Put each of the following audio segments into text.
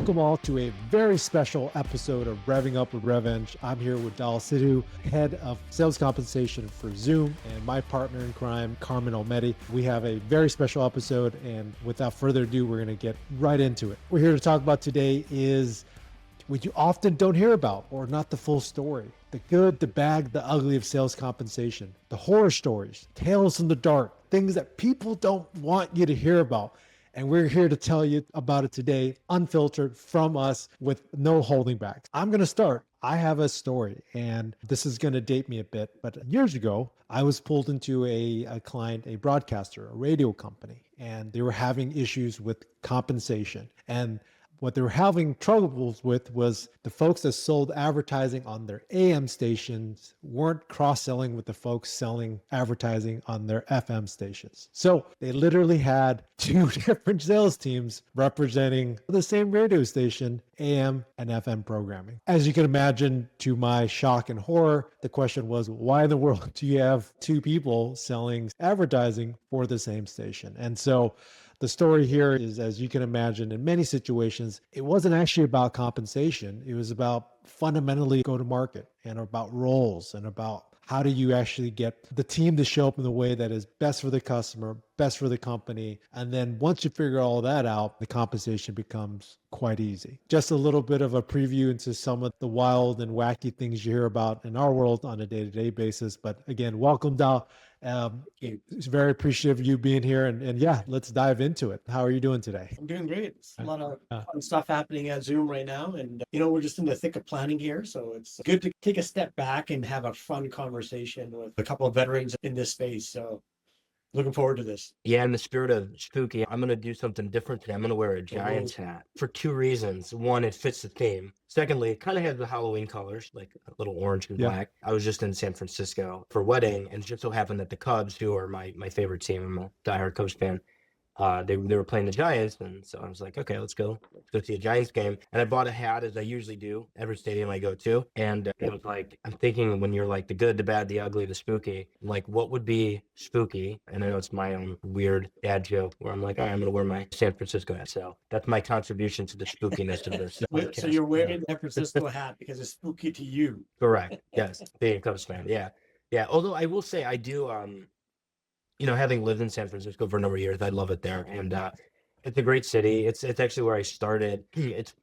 Welcome all to a very special episode of Revving Up with RevEng. I'm here with Dal Sidhu, head of sales compensation for Zoom, and my partner in crime, Carmen Olmetti. We have a very special episode, and without further ado, we're going to get right into it. What we're here to talk about today is what you often don't hear about, or not the full story. The good, the bad, the ugly of sales compensation, the horror stories, tales in the dark, things that people don't want you to hear about. And we're here to tell you about it today, unfiltered from us with no holding back. I'm going to start. I have a story, and this is going to date me a bit, but years ago, I was pulled into a client, a broadcaster, a radio company, and they were having issues with compensation. And what they were having troubles with was the folks that sold advertising on their AM stations weren't cross-selling with the folks selling advertising on their FM stations. So they literally had two different sales teams representing the same radio station, AM and FM programming. As you can imagine, to my shock and horror, the question was, why in the world do you have two people selling advertising for the same station? And so the story here is, as you can imagine, in many situations, it wasn't actually about compensation. It was about fundamentally go to market and about roles and about how do you actually get the team to show up in the way that is best for the customer, best for the company. And then once you figure all that out, the compensation becomes quite easy. Just a little bit of a preview into some of the wild and wacky things you hear about in our world on a day-to-day basis. But again, welcome, Dal. Very appreciative of you being here, and yeah, let's dive into it. How are you doing today? I'm doing great. It's a lot of fun stuff happening at Zoom right now, and we're just in the thick of planning here, so it's good to take a step back and have a fun conversation with a couple of veterans in this space. So looking forward to this. Yeah, in the spirit of spooky, I'm going to do something different today. I'm going to wear a Giants hat for two reasons. One, it fits the theme. Secondly, it kind of has the Halloween colors, like a little orange and black. I was just in San Francisco for a wedding, and it just so happened that the Cubs, who are my favorite team, I'm a diehard Cubs fan, they were playing the Giants, and so I was like, okay, let's go see a Giants game. And I bought a hat, as I usually do every stadium I go to, and it was like, I'm thinking, when you're like the good, the bad, the ugly, the spooky, like what would be spooky? And I know it's my own weird dad joke where I'm like, all right, I'm gonna wear my San Francisco hat. So that's my contribution to the spookiness of this podcast. So you're wearing the San Francisco hat because it's spooky to you. Correct. Yes, being a Cubs fan. Yeah. Although I will say I do having lived in San Francisco for a number of years, I love it there. And it's a great city. It's actually where I started.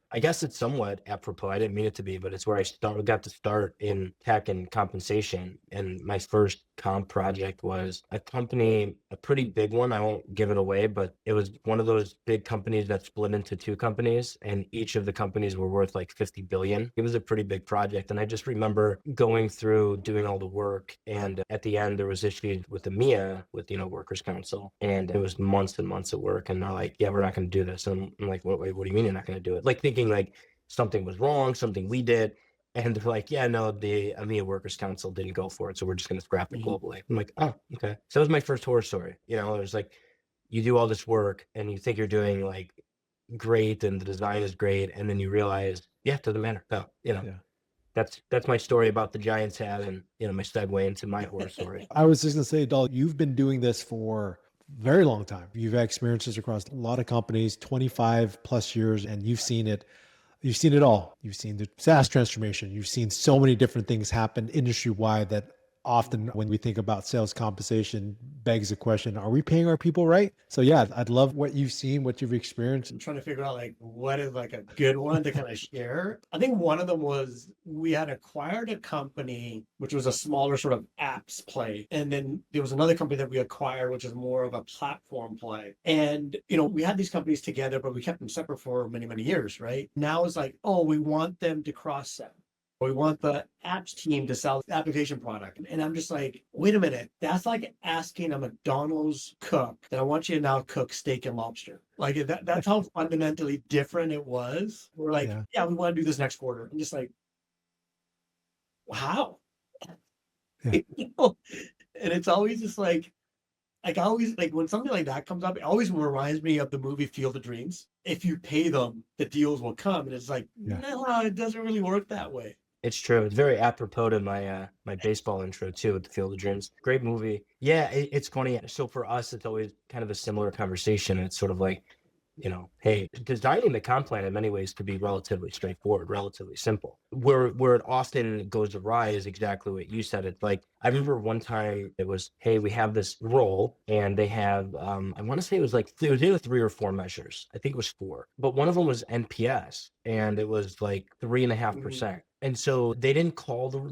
I guess it's somewhat apropos. I didn't mean it to be, but it's where I got to start in tech and compensation. And my first comp project was a company, a pretty big one. I won't give it away, but it was one of those big companies that split into two companies, and each of the companies were worth like 50 billion. It was a pretty big project. And I just remember going through, doing all the work. And at the end, there was issues with the MIA, with, workers' council. And it was months and months of work. And they're like, yeah, we're not going to do this. And I'm like, what do you mean you're not going to do it? Like thinking like something was wrong, something we did. And they're like, yeah, no, the EMEA Workers Council didn't go for it, so we're just going to scrap it globally. I'm like, oh, okay. So that was my first horror story. It was like, you do all this work and you think you're doing like great and the design is great, and then you realize, yeah, it doesn't matter. No, that's my story about the Giants hat, and my segue into my horror story. I was just going to say, Dal, you've been doing this for a very long time. You've had experiences across a lot of companies, 25 plus years, and you've seen it. You've seen it all. You've seen the SaaS transformation. You've seen so many different things happen industry-wide that often when we think about sales compensation begs the question, are we paying our people right? So yeah, I'd love what you've seen, what you've experienced. I'm trying to figure out like what is like a good one to kind of share. I think one of them was we had acquired a company, which was a smaller sort of apps play. And then there was another company that we acquired, which is more of a platform play. And, we had these companies together, but we kept them separate for many, many years, right? Now it's like, oh, we want them to cross-sell. We want the apps team to sell the application product. And I'm just like, wait a minute. That's like asking a McDonald's cook that I want you to now cook steak and lobster. Like that's how fundamentally different it was. We're like, yeah, we want to do this next quarter. I'm just like, wow. Yeah. And it's always just like I always like when something like that comes up, it always reminds me of the movie Field of Dreams. If you pay them, the deals will come. And it's like, no, it doesn't really work that way. It's true. It's very apropos to my my baseball intro too, with the Field of Dreams. Great movie. Yeah, it's funny. So for us, it's always kind of a similar conversation. It's sort of like you know, hey, designing the comp plan in many ways could be relatively straightforward, relatively simple. Where it often goes awry is exactly what you said. It's like, I remember one time it was, hey, we have this role and they have, I want to say it was either 3 or 4 measures. I think it was 4, but one of them was NPS and it was like 3.5%. And so they didn't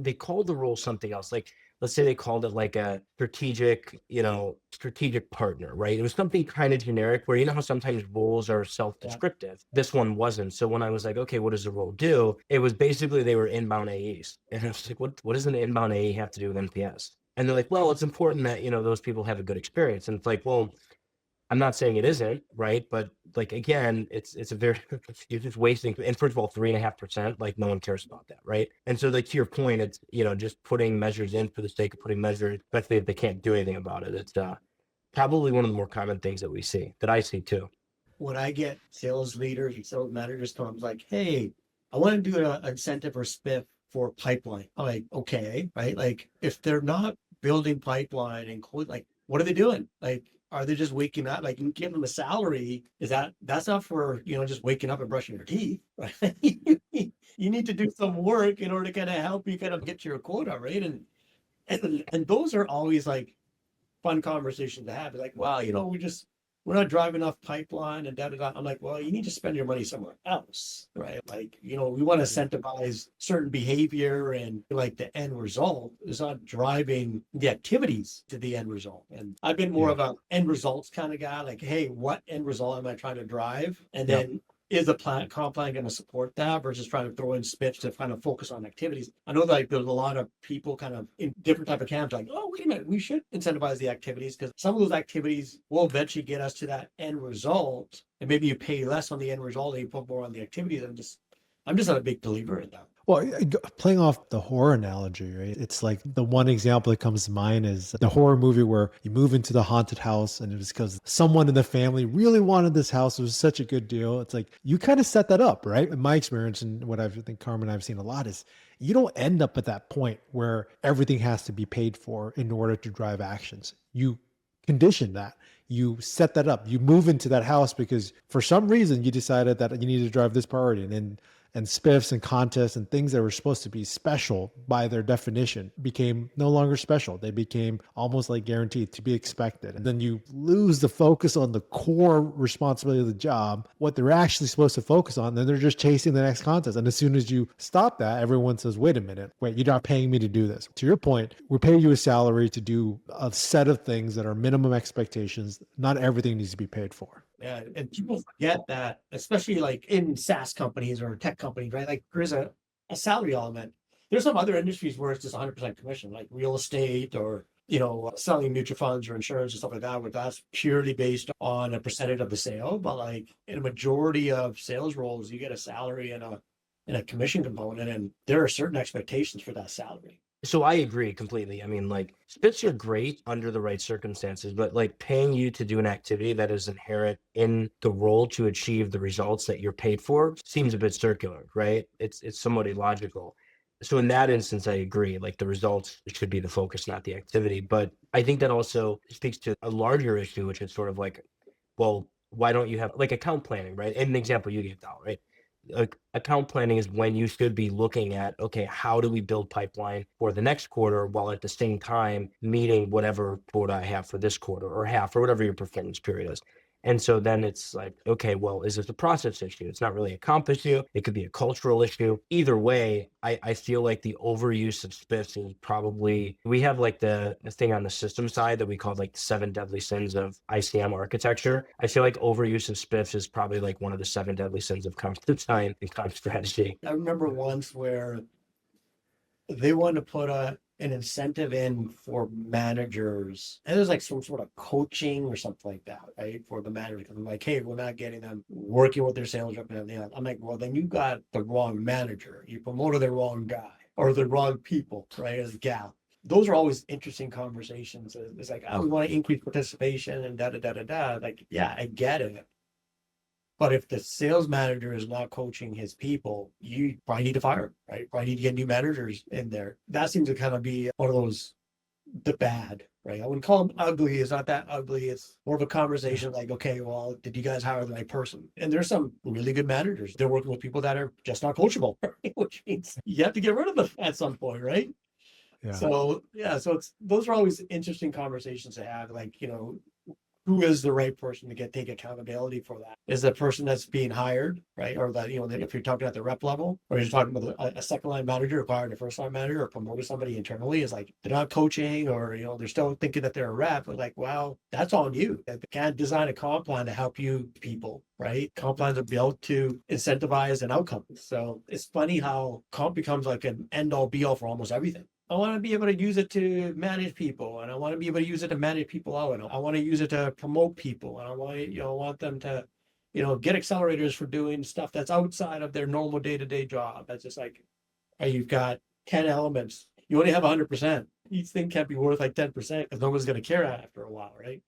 they called the role something else. Like, let's say they called it like a strategic partner, right? It was something kind of generic where, you know how sometimes roles are self-descriptive. This one wasn't. So when I was like, okay, what does the role do? It was basically they were inbound AEs. And I was like, what does an inbound AE have to do with NPS? And they're like, well, it's important that, you know, those people have a good experience. And it's like, well, I'm not saying it isn't, right? But like, again, it's a very, you're just wasting. And first of all, 3.5%, like no one cares about that, right? And so like to your point, it's, you know, just putting measures in for the sake of putting measures, especially if they can't do anything about it. It's probably one of the more common things that I see too. When I get sales leaders and sales managers come, like, hey, I want to do an incentive or spiff for pipeline. I'm like, okay, right? Like if they're not building pipeline and like, what are they doing? Like, are they just waking up? Like, you give them a salary. That's not for, you know, just waking up and brushing your teeth, right? You need to do some work in order to kind of help you kind of get your quota, right? And those are always like fun conversations to have. Like, wow, you know, we're not driving enough pipeline and da da da. I'm like, well, you need to spend your money somewhere else, right? Like, you know, we want to incentivize certain behavior, and like the end result is not driving the activities to the end result. And I've been more of a end results kind of guy. Like, hey, what end result am I trying to drive? And then is the comp plan going to support that versus trying to throw in spits to kind of focus on activities? I know like there's a lot of people kind of in different type of camps like, oh, wait a minute, we should incentivize the activities because some of those activities will eventually get us to that end result. And maybe you pay less on the end result and you put more on the activities. I'm just not a big believer in that. Well, playing off the horror analogy, right? It's like the one example that comes to mind is the horror movie where you move into the haunted house and it was because someone in the family really wanted this house. It was such a good deal. It's like you kind of set that up, right? In my experience, and what I think Carmen and I've seen a lot is you don't end up at that point where everything has to be paid for in order to drive actions. You condition that. You set that up. You move into that house because for some reason you decided that you need to drive this priority, and spiffs and contests and things that were supposed to be special by their definition became no longer special. They became almost like guaranteed to be expected. And then you lose the focus on the core responsibility of the job, what they're actually supposed to focus on. Then they're just chasing the next contest. And as soon as you stop that, everyone says, wait a minute, wait, you're not paying me to do this. To your point, we're paying you a salary to do a set of things that are minimum expectations. Not everything needs to be paid for. Yeah, and people forget that, especially like in SaaS companies or tech companies, right? Like there's a salary element. There's some other industries where it's just 100% commission, like real estate or, you know, selling mutual funds or insurance and stuff like that, where that's purely based on a percentage of the sale. But like in a majority of sales roles, you get a salary and a commission component, and there are certain expectations for that salary. So I agree completely. I mean, like spits are great under the right circumstances, but like paying you to do an activity that is inherent in the role to achieve the results that you're paid for seems a bit circular, right? It's somewhat illogical. So in that instance, I agree. Like the results should be the focus, not the activity. But I think that also speaks to a larger issue, which is sort of like, well, why don't you have like account planning, right? And an example you gave, Dal, right? Account planning is when you should be looking at, okay, how do we build pipeline for the next quarter while at the same time meeting whatever quota I have for this quarter or half or whatever your performance period is. And so then it's like, okay, well, is this a process issue? It's not really a comp issue. It could be a cultural issue. Either way, I feel like the overuse of spiffs is probably, we have like the thing on the system side that we call like the 7 deadly sins of ICM architecture. I feel like overuse of spiffs is probably like one of the 7 deadly sins of comp design and comp strategy. I remember once where they wanted to put an incentive in for managers, and there's like some sort of coaching or something like that, right? For the managers. I'm like, hey, we're not getting them working with their sales rep and everything. I'm like, well, then you got the wrong manager. You promoted the wrong guy or the wrong people, right? As a gal. Those are always interesting conversations. It's like, oh, we want to increase participation and da da da da da. Like, yeah, I get it. But if the sales manager is not coaching his people, you probably need to fire him, right? Probably need to get new managers in there. That seems to kind of be one of those the bad, right? I wouldn't call them ugly. It's not that ugly. It's more of a conversation like, okay, well, did you guys hire the right person? And there's some really good managers. They're working with people that are just not coachable, right? Which means you have to get rid of them at some point, right? Yeah. So yeah, so those are always interesting conversations to have. Like, who is the right person to take accountability for that? Is the person that's being hired, right? Or that, if you're talking at the rep level, or you're talking about a second line manager acquiring a first line manager or promoting somebody internally, is like they're not coaching, or they're still thinking that they're a rep. But like, well, that's on you. They can't design a comp plan to help you people, right? Comp plans are built to incentivize an outcome. So it's funny how comp becomes like an end all be all for almost everything. I want to be able to use it to manage people, and I want to be able to use it to manage people out, and I want to use it to promote people, and I want them to, get accelerators for doing stuff that's outside of their normal day-to-day job. That's just like, you've got 10 elements. You only have 100%. Each thing can't be worth like 10% because no one's going to care after a while, right?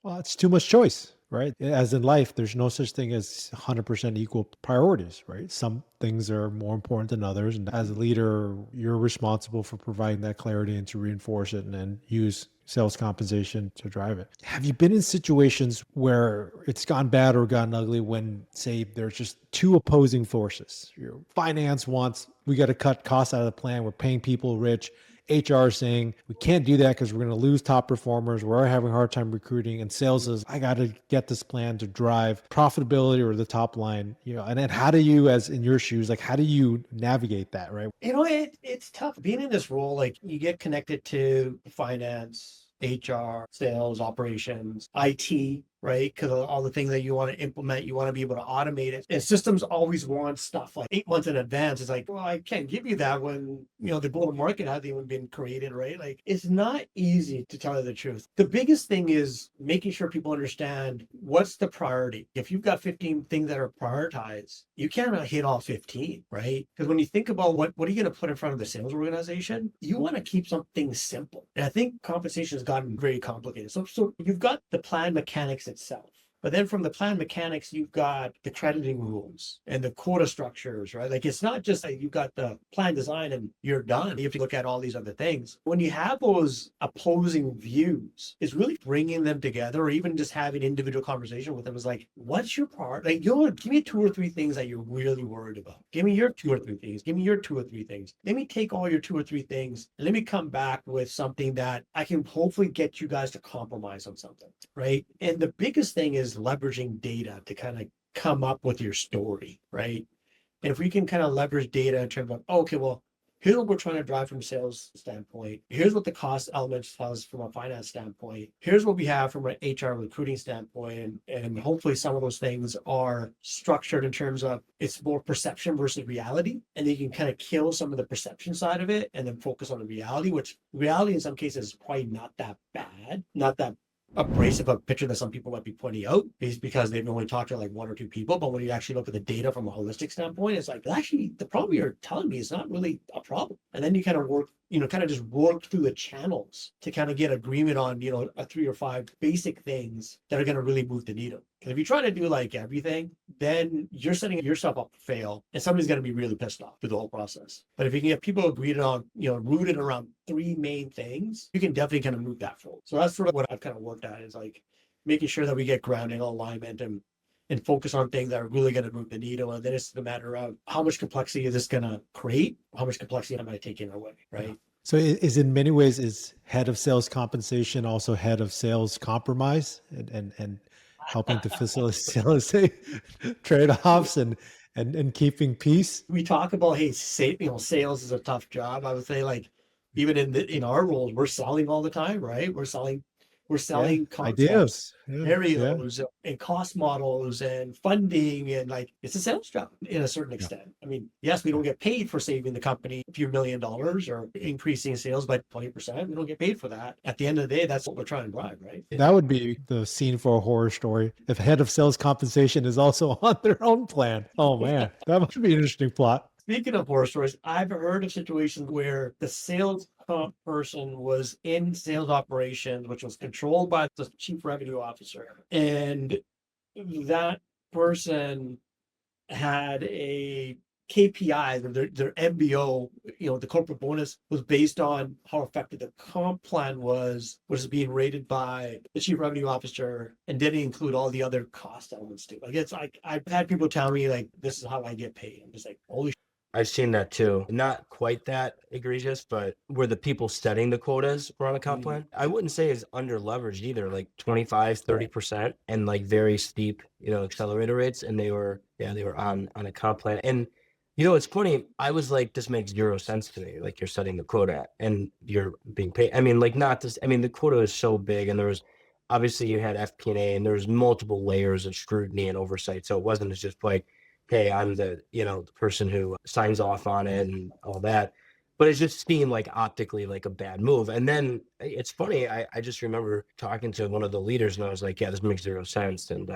Well, it's too much choice, right? As in life, there's no such thing as 100% equal priorities, right? Some things are more important than others. And as a leader, you're responsible for providing that clarity and to reinforce it and then use sales compensation to drive it. Have you been in situations where it's gone bad or gotten ugly when, say, there's just two opposing forces? Your finance wants, we got to cut costs out of the plan. We're paying people rich. HR saying we can't do that because we're going to lose top performers. We're having a hard time recruiting. And sales is, I got to get this plan to drive profitability or the top line. And then how do you, as in your shoes, like how do you navigate that, right? It's tough being in this role. Like you get connected to finance, HR, sales, operations, IT, right? Because all the things that you want to implement, you want to be able to automate it. And systems always want stuff like 8 months in advance. It's like, well, I can't give you that when, the global market hasn't even been created, right? Like it's not easy, to tell you the truth. The biggest thing is making sure people understand what's the priority. If you've got 15 things that are prioritized, you cannot hit all 15, right? Because when you think about what are you going to put in front of the sales organization, you want to keep something simple. And I think compensation has gotten very complicated. So you've got the plan mechanics itself. But then from the plan mechanics, you've got the crediting rules and the quota structures, right? Like it's not just like you've got the plan design and you're done. You have to look at all these other things. When you have those opposing views, it's really bringing them together, or even just having individual conversation with them is like, what's your part? Like, give me 2 or 3 things that you're really worried about. Give me your 2 or 3 things. Give me your 2 or 3 things. Let me take all your 2 or 3 things and let me come back with something that I can hopefully get you guys to compromise on something, right? And the biggest thing is leveraging data to kind of come up with your story, right? And if we can kind of leverage data in terms of, okay, well, here's what we're trying to drive from a sales standpoint. Here's what the cost elements tell us from a finance standpoint. Here's what we have from an HR recruiting standpoint. And hopefully some of those things are structured in terms of it's more perception versus reality. And you can kind of kill some of the perception side of it and then focus on the reality, which reality in some cases is probably not that bad, not that abrasive a picture that some people might be pointing out is because they've only talked to like 1 or 2 people. But when you actually look at the data from a holistic standpoint, it's like, actually, the problem you're telling me is not really a problem. And then you kind of just work through the channels to kind of get agreement on, a 3 or 5 basic things that are going to really move the needle. Because if you try to do like everything, then you're setting yourself up to fail and somebody's going to be really pissed off through the whole process. But if you can get people agreed on, rooted around 3 main things, you can definitely kind of move that forward. So that's sort of what I've kind of worked at, is like making sure that we get grounding, alignment, and focus on things that are really going to move the needle. And then it's the matter of how much complexity is this going to create? How much complexity am I taking away, right? So is in many ways, is head of sales compensation also head of sales compromise and helping to facilitate trade-offs and keeping peace? We talk about, hey, sales is a tough job. I would say, like, even in our roles, we're selling all the time, right? We're selling concepts, ideas, scenarios, and cost models and funding, and like it's a sales job in a certain extent. I mean, yes, we don't get paid for saving the company a few $1 million or increasing sales by 20%. We don't get paid for that. At the end of the day, that's what we're trying to drive, right? That would be the scene for a horror story. If head of sales compensation is also on their own plan. Oh man, that must be an interesting plot. Speaking of horror stories, I've heard of situations where the sales comp person was in sales operations, which was controlled by the chief revenue officer. And that person had a KPIs or their MBO, the corporate bonus was based on how effective the comp plan was being rated by the chief revenue officer, and didn't include all the other cost elements too. Like, it's like, I've had people tell me like, this is how I get paid. I'm just like, holy I've seen that too. Not quite that egregious, but where the people setting the quotas were on a comp plan, I wouldn't say is under leveraged either, like 25, 30% and like very steep, accelerator rates. And they were on a comp plan. And it's funny. I was like, this makes zero sense to me. Like, you're setting the quota and you're being paid. I mean, like, not this. I mean, the quota is so big, and there was obviously you had FP&A, and there was multiple layers of scrutiny and oversight. So it wasn't just like, hey, I'm the person who signs off on it and all that. But it just seemed like optically like a bad move. And then it's funny. I just remember talking to one of the leaders, and I was like, yeah, this makes zero sense. And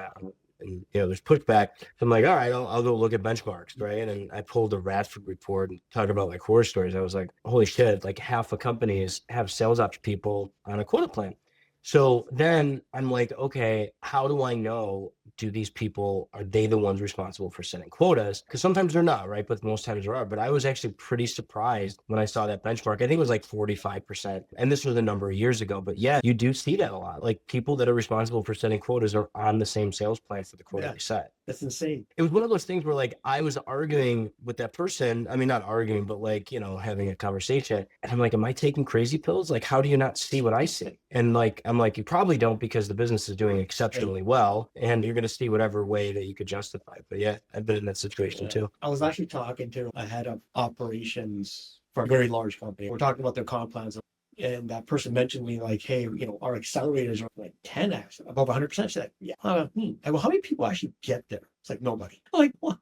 there's pushback. So I'm like, all right, I'll go look at benchmarks, right? And I pulled a Radford report and talked about like horror stories. I was like, holy shit, like half of companies have sales ops people on a quota plan. So then I'm like, okay, how do I know, do these people, are they the ones responsible for setting quotas? Because sometimes they're not, right? But most times there are. But I was actually pretty surprised when I saw that benchmark. I think it was like 45%. And this was a number of years ago. But yeah, you do see that a lot. Like, people that are responsible for setting quotas are on the same sales plan for the quota they set. That's insane. It was one of those things where like I was arguing with that person. I mean, not arguing, but like, having a conversation. And I'm like, am I taking crazy pills? Like, how do you not see what I see? And like, I'm like, you probably don't, because the business is doing exceptionally well, and you're going to see whatever way that you could justify it. But yeah, I've been in that situation too. I was actually talking to a head of operations for a very large company. We're talking about their comp plans. And that person mentioned me like, hey, our accelerators are like 10x, above 100%. She's like, yeah. I go, how many people actually get there? It's like, nobody. I'm like, what?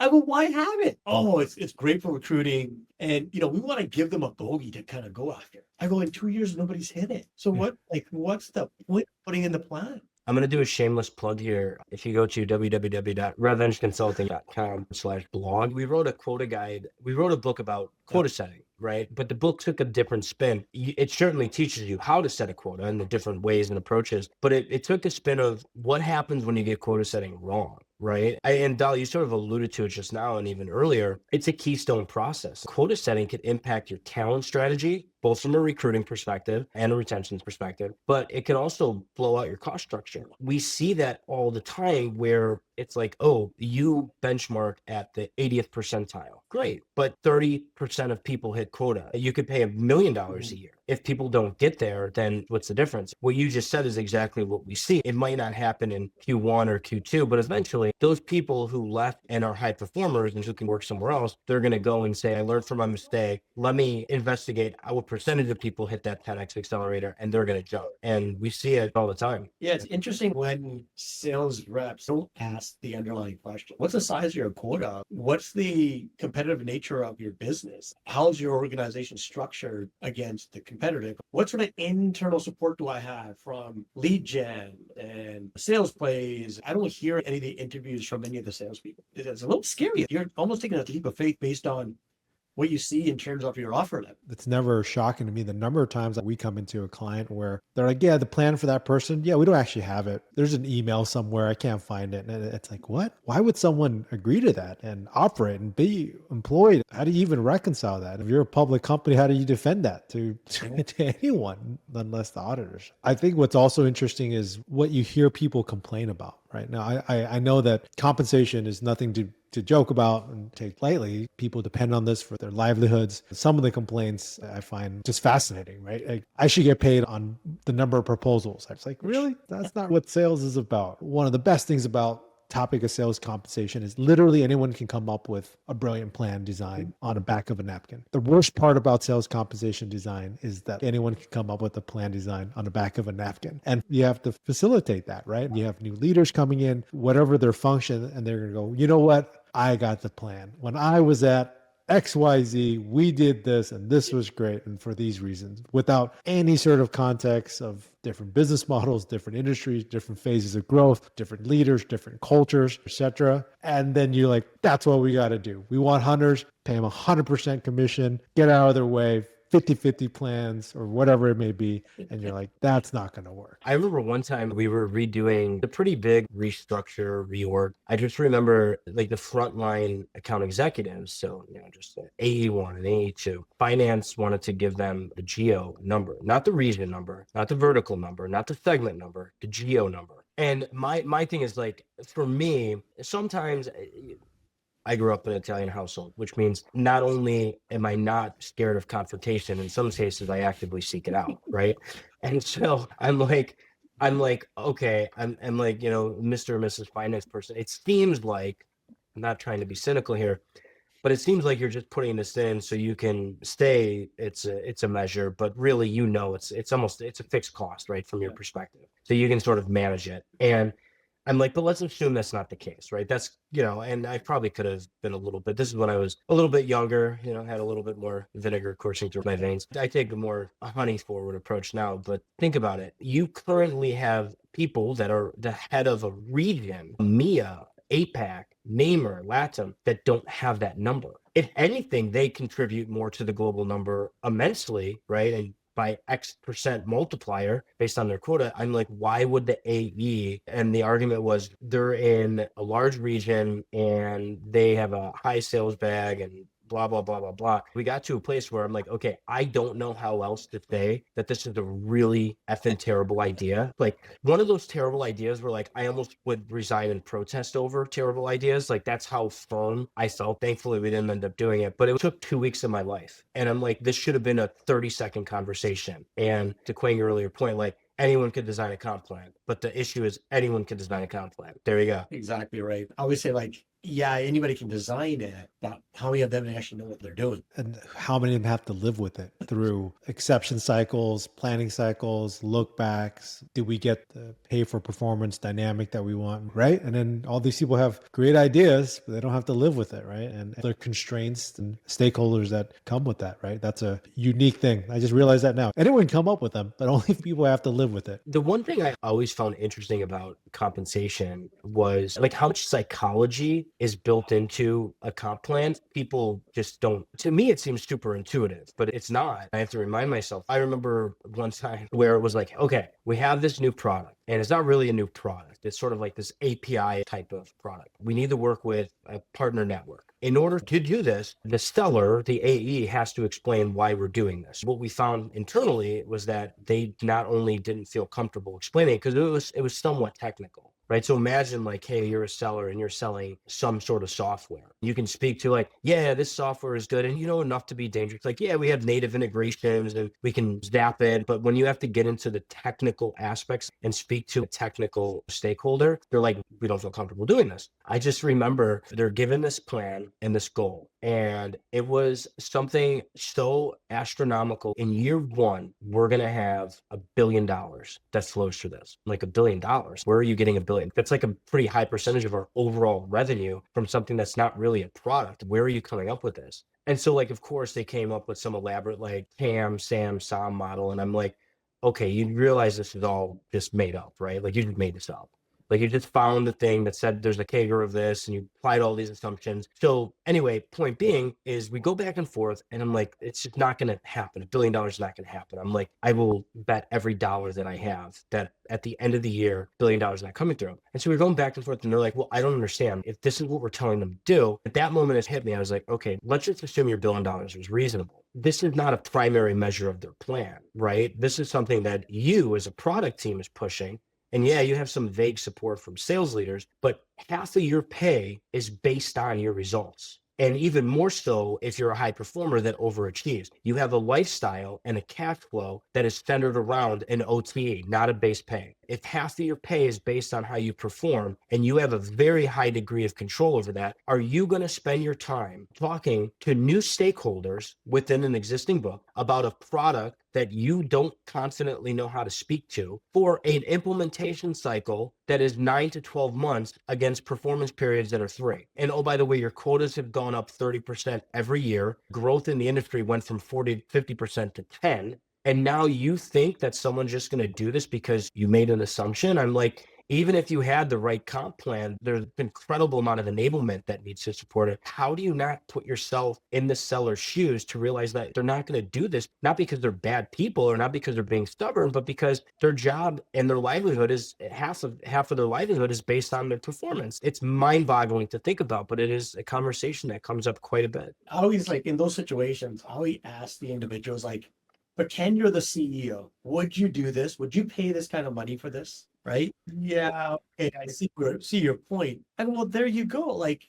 I go, why have it? Oh, it's great for recruiting. And, we want to give them a bogey to kind of go after. I go, in 2 years, nobody's hit it. So what's the point of putting in the plan? I'm going to do a shameless plug here. If you go to www.revengeconsulting.com/blog, we wrote a quota guide. We wrote a book about quota setting, right? But the book took a different spin. It certainly teaches you how to set a quota and the different ways and approaches, but it took a spin of what happens when you get quota setting wrong. Right. And Dal, you sort of alluded to it just now and even earlier. It's a keystone process. Quota setting can impact your talent strategy, both from a recruiting perspective and a retention perspective, but it can also blow out your cost structure. We see that all the time where it's like, oh, you benchmarked at the 80th percentile. Great. But 30% of people hit quota. You could pay $1 million a year. If people don't get there, then what's the difference? What you just said is exactly what we see. It might not happen in Q1 or Q2, but eventually those people who left and are high performers and who can work somewhere else, they're going to go and say, I learned from my mistake. Let me investigate what percentage of people hit that 10x accelerator, and they're going to jump. And we see it all the time. Yeah, it's interesting when sales reps don't ask the underlying question. What's the size of your quota? What's the competitive nature of your business? How's your organization structured against the competitive? What sort of internal support do I have from lead gen and sales plays? I don't hear any of the interviews from any of the salespeople. It's a little scary. You're almost taking a leap of faith based on what you see in terms of your offer level. It's never shocking to me the number of times that we come into a client where they're like, yeah, the plan for that person, yeah, we don't actually have it. There's an email somewhere, I can't find it. And it's like, what? Why would someone agree to that and operate and be employed? How do you even reconcile that? If you're a public company, how do you defend that to anyone, unless the auditors? I think what's also interesting is what you hear people complain about. Right now, I know that compensation is nothing to joke about and take lightly. People depend on this for their livelihoods. Some of the complaints I find just fascinating, right? Like, I should get paid on the number of proposals. I was like, really? That's not what sales is about. One of the best things about topic of sales compensation is literally anyone can come up with a brilliant plan design on the back of a napkin. The worst part about sales compensation design is that anyone can come up with a plan design on the back of a napkin. And you have to facilitate that, right? You have new leaders coming in, whatever their function, and they're going to go, you know what? I got the plan. When I was at XYZ, we did this and this was great, and for these reasons, without any sort of context of different business models, different industries, different phases of growth, different leaders, different cultures, etc. And then you're like, that's what we got to do. We want hunters, pay them 100% commission, get out of their way, 50-50 plans or whatever it may be. And you're like, that's not going to work. I remember one time we were redoing a pretty big restructure, reorg. I just remember like the frontline account executives. So, just the AE1 and AE2. Finance wanted to give them the geo number, not the region number, not the vertical number, not the segment number, the geo number. And my thing is like, for me, sometimes I grew up in an Italian household, which means not only am I not scared of confrontation, in some cases I actively seek it out, right? And so I'm like, okay, I'm like, Mr. and Mrs. Finance person. It seems like, I'm not trying to be cynical here, but it seems like you're just putting this in so you can stay. It's a measure, but really, it's a fixed cost, right, from your perspective. So you can sort of manage it. And I'm like, but let's assume that's not the case, right? That's, and I probably could have been a little bit, this is when I was a little bit younger, had a little bit more vinegar coursing through my veins. I take a more honey forward approach now, but think about it. You currently have people that are the head of a region, EMEA, APAC, NAMER, LATAM, that don't have that number. If anything, they contribute more to the global number immensely, right? And by X% multiplier based on their quota, I'm like, why would the AE? And the argument was they're in a large region and they have a high sales bag and blah, blah, blah, blah, blah. We got to a place where I'm like, okay, I don't know how else to say that this is a really effing terrible idea. Like one of those terrible ideas where like, I almost would resign and protest over terrible ideas. Like that's how firm I felt. Thankfully, we didn't end up doing it, but it took 2 weeks of my life. And I'm like, this should have been a 30-second conversation. And to Quang, your earlier point, like, anyone could design a comp plan, but the issue is anyone can design a comp plan. There you go. Exactly right. I always say like, yeah, anybody can design it, but how many of them actually know what they're doing? And how many of them have to live with it through exception cycles, planning cycles, look backs? Do we get the pay for performance dynamic that we want, right? And then all these people have great ideas, but they don't have to live with it, right? And there are constraints and stakeholders that come with that, right? That's a unique thing. I just realized that now. Anyone can come up with them, but only people have to live with it. The one thing I always found interesting about compensation was like how much psychology is built into a comp plan. People just don't, to me, it seems super intuitive, but it's not. I have to remind myself. I remember one time where it was like, okay, we have this new product and it's not really a new product. It's sort of like this API type of product. We need to work with a partner network. In order to do this, the seller, the AE, has to explain why we're doing this. What we found internally was that they not only didn't feel comfortable explaining it, because it was somewhat technical, right? So imagine like, hey, you're a seller and you're selling some sort of software. You can speak to like, yeah, this software is good and enough to be dangerous. Like, yeah, we have native integrations and we can zap it. But when you have to get into the technical aspects and speak to a technical stakeholder, they're like, we don't feel comfortable doing this. I just remember they're given this plan and this goal. And it was something so astronomical. In year one, we're going to have $1 billion that flows through this. Like $1 billion. Where are you getting $1 billion? That's like a pretty high percentage of our overall revenue from something that's not really a product. Where are you coming up with this? And so like, of course, they came up with some elaborate like TAM, SAM, SOM model. And I'm like, okay, you realize this is all just made up, right? Like you just made this up. Like you just found the thing that said there's a CAGR of this and you applied all these assumptions. So anyway, point being is we go back and forth and I'm like, it's just not going to happen. $1 billion is not going to happen. I'm like, I will bet every dollar that I have that at the end of the year, $1 billion is not coming through. And so we're going back and forth and they're like, well, I don't understand. If this is what we're telling them to do, at that moment it hit me. I was like, okay, let's just assume your $1 billion is reasonable. This is not a primary measure of their plan, right? This is something that you as a product team is pushing. And yeah, you have some vague support from sales leaders, but half of your pay is based on your results. And even more so if you're a high performer that overachieves. You have a lifestyle and a cash flow that is centered around an OTE, not a base pay. If half of your pay is based on how you perform and you have a very high degree of control over that, are you going to spend your time talking to new stakeholders within an existing book about a product that you don't confidently know how to speak to for an implementation cycle that is 9 to 12 months against performance periods that are 3? And oh, by the way, your quotas have gone up 30% every year. Growth in the industry went from 40 to 50% to 10. And now you think that someone's just going to do this because you made an assumption? I'm like, even if you had the right comp plan, there's an incredible amount of enablement that needs to support it. How do you not put yourself in the seller's shoes to realize that they're not going to do this, not because they're bad people or not because they're being stubborn, but because their job and their livelihood is half of their livelihood is based on their performance. It's mind-boggling to think about, but it is a conversation that comes up quite a bit. I always like in those situations, I always ask the individuals like, pretend you're the CEO. Would you do this? Would you pay this kind of money for this? Right? Yeah. Okay. I see your point. And well, there you go. Like,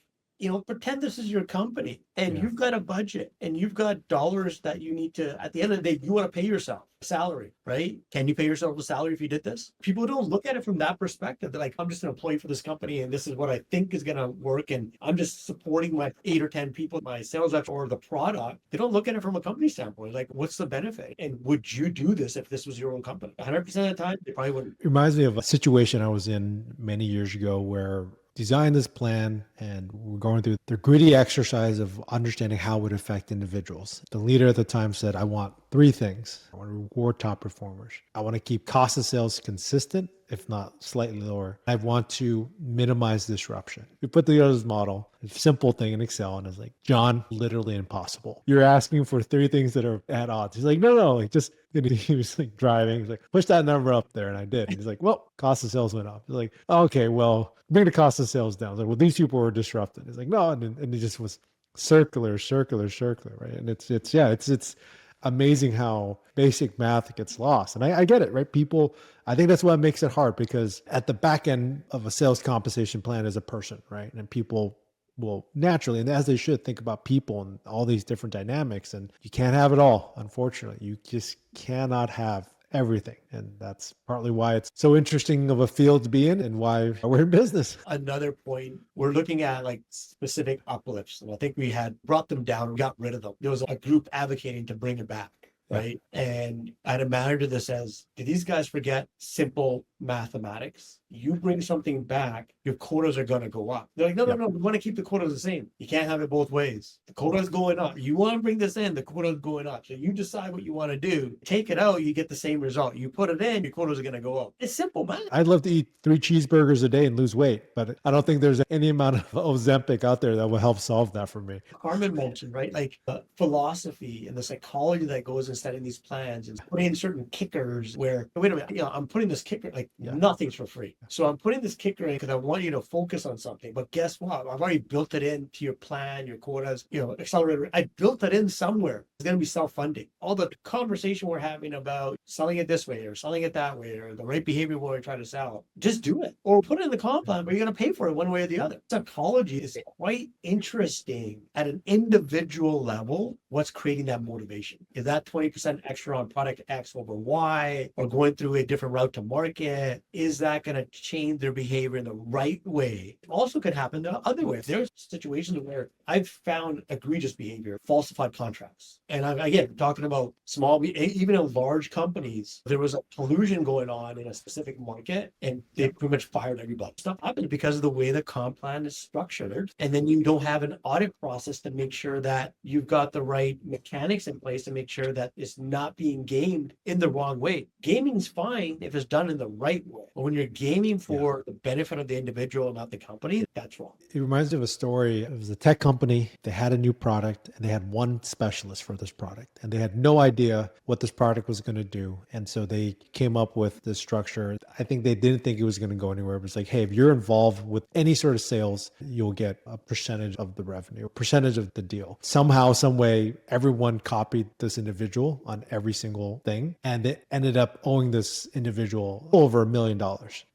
pretend this is your company and Yeah. you've got a budget and you've got dollars that you need to, at the end of the day, you want to pay yourself a salary, right? Can you pay yourself a salary if you did this? People don't look at it from that perspective. They're like, I'm just an employee for this company and this is what I think is going to work. And I'm just supporting my 8 or 10 people, my sales reps or the product. They don't look at it from a company standpoint. Like, what's the benefit? And would you do this if this was your own company? 100% of the time, they probably wouldn't. It reminds me of a situation I was in many years ago where designed this plan and we're going through the gritty exercise of understanding how it would affect individuals. The leader at the time said, I want 3 things. I want to reward top performers. I want to keep cost of sales consistent, if not slightly lower. I want to minimize disruption. We put together this model, a simple thing in Excel, and it's like, John, literally impossible. You're asking for 3 things that are at odds. He's like, no, like just, and he was like driving. He's like, push that number up there. And I did. And he's like, well, cost of sales went up. He's like, okay, well, bring the cost of sales down. I was like, well, these people were disrupted. He's like, no. And it just was circular, right? And it's amazing how basic math gets lost. And I get it, right? People, I think that's what makes it hard, because at the back end of a sales compensation plan is a person, right? And people will naturally, and as they should, think about people and all these different dynamics. And you can't have it all, unfortunately. You just cannot have everything. And that's partly why it's so interesting of a field to be in and why we're in business. Another point, we're looking at like specific uplifts. And I think we had brought them down, we got rid of them. There was a group advocating to bring it back. Right. And I had a manager that says, did these guys forget simple mathematics? You bring something back, your quotas are going to go up. They're like, no, we want to keep the quotas the same. You can't have it both ways. The quota is going up. You want to bring this in, the quota is going up. So you decide what you want to do. Take it out, you get the same result. You put it in, your quotas are going to go up. It's simple, man. I'd love to eat 3 cheeseburgers a day and lose weight, but I don't think there's any amount of Ozempic out there that will help solve that for me. Carmen mentioned, right? Like the philosophy and the psychology that goes in setting these plans and putting in certain kickers where, wait a minute, I'm putting this kicker, like nothing's for free. So I'm putting this kicker in because I want you to focus on something. But guess what? I've already built it into your plan, your quotas, accelerator. I built it in somewhere. It's going to be self-funding. All the conversation we're having about selling it this way or selling it that way or the right behavior we're trying to sell, just do it. Or put it in the comp plan, but you're going to pay for it one way or the other. Psychology is quite interesting at an individual level. What's creating that motivation? Is that 20% extra on product X over Y, or going through a different route to market? Is that going to change their behavior in the right way? It also could happen the other way. There's situations where I've found egregious behavior, falsified contracts. And I'm, again, talking about small, even in large companies, there was a collusion going on in a specific market and they pretty much fired everybody. Stuff happened because of the way the comp plan is structured. And then you don't have an audit process to make sure that you've got the right mechanics in place to make sure that it's not being gamed in the wrong way. Gaming's fine if it's done in the right way. But when you're gaming for the benefit of the individual, not the company, that's wrong. It reminds me of a story. It was a tech company. They had a new product and they had one specialist for this product. And they had no idea what this product was going to do. And so they came up with this structure. I think they didn't think it was going to go anywhere. It was like, hey, if you're involved with any sort of sales, you'll get a percentage of the revenue, a percentage of the deal. Somehow, some way, everyone copied this individual on every single thing. And they ended up owing this individual over $1 million.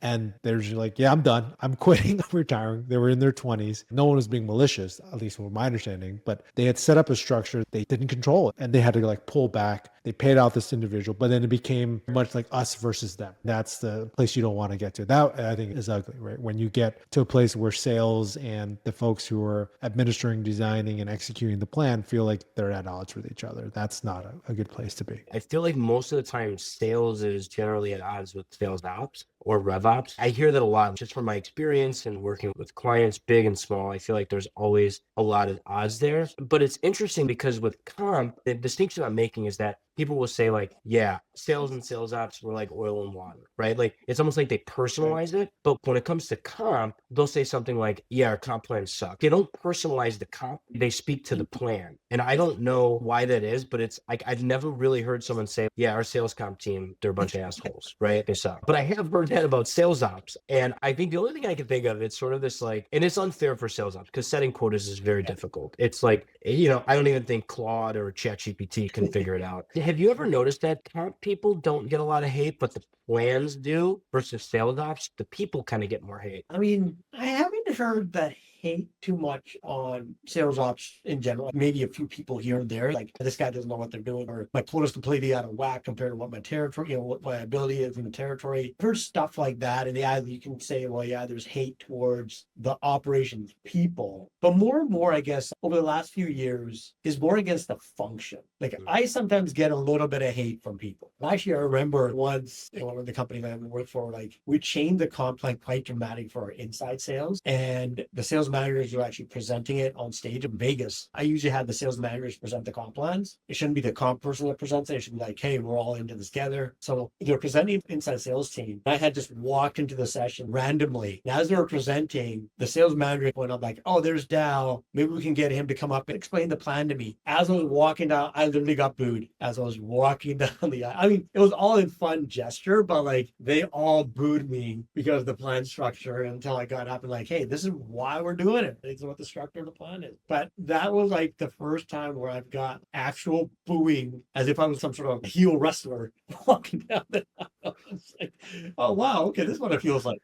And they're just like, yeah, I'm done. I'm quitting. I'm retiring. They were in their 20s. No one was being malicious, at least from my understanding, but they had set up a structure. They didn't control it and they had to like pull back. They paid out this individual, but then it became much like us versus them. That's the place you don't want to get to. That I think is ugly, right? When you get to a place where sales and the folks who are administering, designing, and executing the plan feel like they're at odds with each other. That's not a good place to be. I feel like most of the time sales is generally at odds with sales ops or RevOps. I hear that a lot just from my experience and working with clients, big and small. I feel like there's always a lot of odds there. But it's interesting because with comp, the distinction I'm making is that people will say like, yeah, sales and sales ops were like oil and water, right? Like it's almost like they personalize it. But when it comes to comp, they'll say something like, yeah, our comp plans suck. They don't personalize the comp. They speak to the plan. And I don't know why that is, but it's like, I've never really heard someone say, yeah, our sales comp team, they're a bunch of assholes, right? They suck. But I have heard that about sales ops. And I think the only thing I can think of, it's sort of this like, and it's unfair for sales ops because setting quotas is very difficult. It's like, I don't even think Claude or ChatGPT can figure it out. Have you ever noticed that comp people don't get a lot of hate, but the plans do versus sales ops? The people kind of get more hate. I mean, I haven't heard that hate too much on sales ops in general. Maybe a few people here and there, like this guy doesn't know what they're doing, or my quota's completely out of whack compared to what my territory, what my ability is in the territory. I've heard stuff like that. And yeah, you can say, well, yeah, there's hate towards the operations people. But more and more, I guess, over the last few years is more against the function. Like I sometimes get a little bit of hate from people. Actually, I remember once in one of the companies I worked for, like we changed the comp plan quite dramatic for our inside sales, and the sales managers were actually presenting it on stage in Vegas. I usually had the sales managers present the comp plans. It shouldn't be the comp person that presents it. It should be like, hey, we're all into this together. So they're presenting inside sales team. I had just walked into the session randomly. And as they were presenting, the sales manager went up like, oh, there's Dal. Maybe we can get him to come up and explain the plan to me. As I was walking down, I literally got booed as I was walking down the aisle. I mean, it was all in fun gesture, but like they all booed me because of the plan structure until I got up and like, hey, this is why we're doing it. This is what the structure of the plan is. But that was like the first time where I've got actual booing as if I was some sort of heel wrestler walking down the aisle. It's like, oh, wow, okay, this is what it feels like.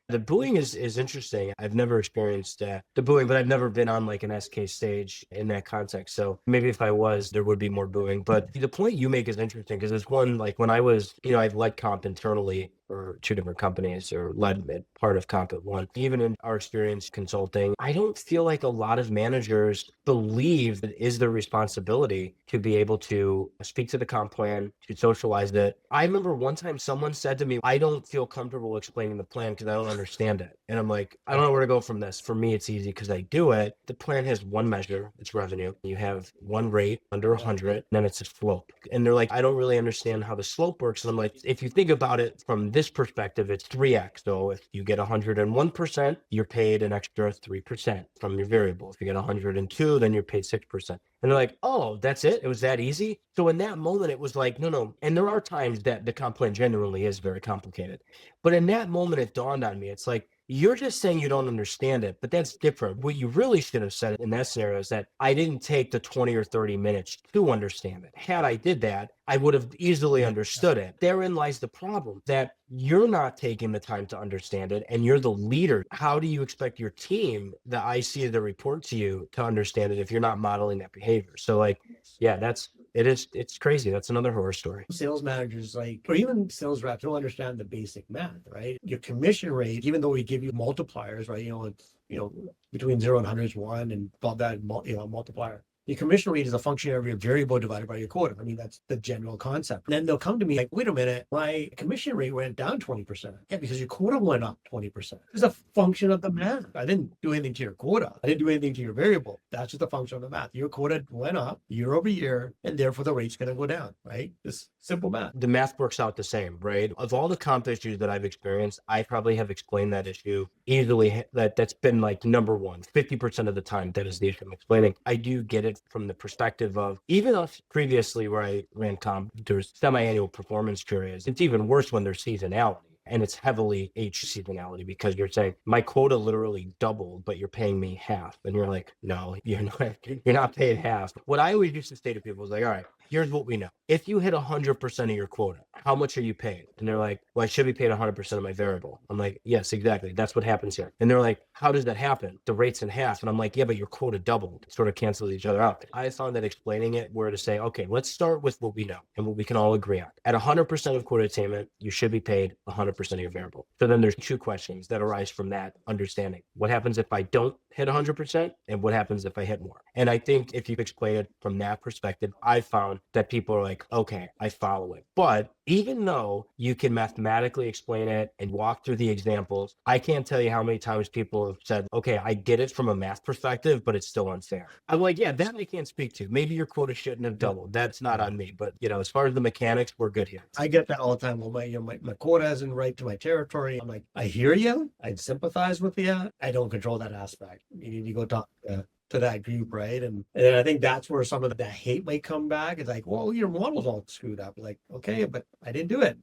The booing is interesting. I've never experienced the booing, but I've never been on like an SK stage in that context. So maybe if I was, there would be more booing. But the point you make is interesting because it's one, like when I was, I've led comp internally for 2 different companies or led part of comp at one. Even in our experience consulting, I don't feel like a lot of managers believe that it is their responsibility to be able to speak to the comp plan, to socialize it. I remember one time someone said to me, I don't feel comfortable explaining the plan because I don't understand it. And I'm like, I don't know where to go from this. For me, it's easy because I do it. The plan has one measure, it's revenue. You have one rate under 100, and then it's a slope. And they're like, I don't really understand how the slope works. And I'm like, if you think about it from this perspective, it's 3x. So if you get 101%, you're paid an extra 3% from your variable. If you get 102, then you're paid 6%. And they're like, oh, that's it? It was that easy? So in that moment, it was like, no. And there are times that the comp plan genuinely is very complicated. But in that moment, it dawned on me. It's like, you're just saying you don't understand it, but that's different. What you really should have said in that scenario is that I didn't take the 20 or 30 minutes to understand it. Had I did that, I would have easily understood it. Therein lies the problem, that you're not taking the time to understand it and you're the leader. How do you expect your team, the IC that report to you, to understand it if you're not modeling that behavior? So like, yeah, it's crazy. That's another horror story. Sales managers, like, or even sales reps, don't understand the basic math, right? Your commission rate, even though we give you multipliers, right? It's, between 0 and 100 is 1, and above that, multiplier. Your commission rate is a function of your variable divided by your quota. I mean, that's the general concept. And then they'll come to me like, wait a minute, my commission rate went down 20%. Yeah, because your quota went up 20%. It's a function of the math. I didn't do anything to your quota. I didn't do anything to your variable. That's just a function of the math. Your quota went up year over year, and therefore the rate's going to go down, right? It's simple math. The math works out the same, right? Of all the comp issues that I've experienced, I probably have explained that issue easily. That's been like number one, 50% of the time. That is the issue I'm explaining. I do get it from the perspective of, even us previously where I ran comp, there's semi-annual performance periods. It's even worse when there's seasonality. And it's heavily H seasonality because you're saying my quota literally doubled, but you're paying me half. And you're like, no, you're not paid half. What I always used to say to people is like, all right, here's what we know. If you hit 100% of your quota, how much are you paid? And they're like, well, I should be paid 100% of my variable. I'm like, yes, exactly. That's what happens here. And they're like, how does that happen? The rate's in half. And I'm like, yeah, but your quota doubled. It sort of cancels each other out. I found that explaining it were to say, okay, let's start with what we know and what we can all agree on. At 100% of quota attainment, you should be paid 100% of your variable. So then there's 2 questions that arise from that understanding. What happens if I don't hit 100%? And what happens if I hit more? And I think if you explain it from that perspective, I found that people are like, okay, I follow it. But even though you can mathematically explain it and walk through the examples, I can't tell you how many times people have said, okay, I get it from a math perspective, but it's still unfair. I'm like, yeah, that I can't speak to. Maybe your quota shouldn't have doubled. That's not on me. But, as far as the mechanics, we're good here. I get that all the time. Well, my quota isn't right to my territory. I'm like, I hear you. I sympathize with you. I don't control that aspect. You need to go talk to that group, right? And I think that's where some of that hate might come back. It's like, well, your model's all screwed up. Like, okay, but I didn't do it.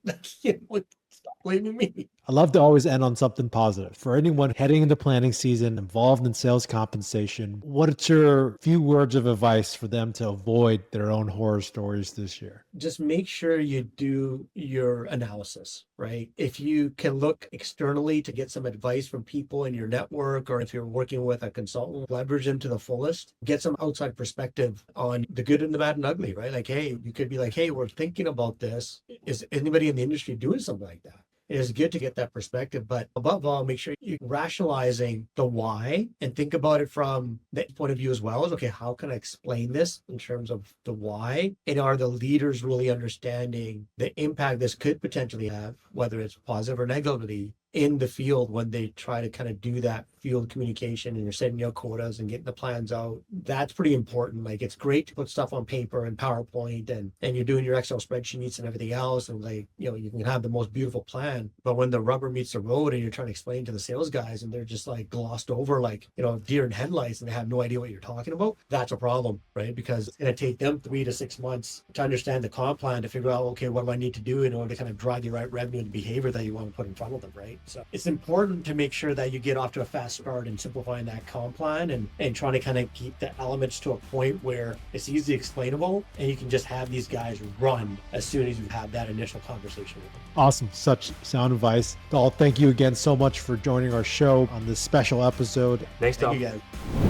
Stop blaming me. I love to always end on something positive. For anyone heading into planning season, involved in sales compensation, what's your few words of advice for them to avoid their own horror stories this year? Just make sure you do your analysis, right? If you can look externally to get some advice from people in your network, or if you're working with a consultant, leverage them to the fullest, get some outside perspective on the good and the bad and ugly, right? Like, hey, you could be like, hey, we're thinking about this. Is anybody in the industry doing something like that? It is good to get that perspective, but above all, make sure you're rationalizing the why and think about it from that point of view as well as, okay, how can I explain this in terms of the why? And are the leaders really understanding the impact this could potentially have, whether it's positive or negatively, in the field when they try to kind of do that field communication and you're setting your quotas and getting the plans out? That's pretty important. Like, it's great to put stuff on paper and PowerPoint and you're doing your Excel spreadsheets and everything else. And like, you can have the most beautiful plan, but when the rubber meets the road and you're trying to explain to the sales guys and they're just like glossed over, like, deer in headlights, and they have no idea what you're talking about, that's a problem, right? Because it's going to take them 3 to 6 months to understand the comp plan to figure out, okay, what do I need to do in order to kind of drive the right revenue and behavior that you want to put in front of them, right? So it's important to make sure that you get off to a fast start in simplifying that comp plan and trying to kind of keep the elements to a point where it's easily explainable and you can just have these guys run as soon as you have that initial conversation with them. Awesome. Such sound advice. Dal, thank you again so much for joining our show on this special episode. Thanks, Dal. Thank you guys.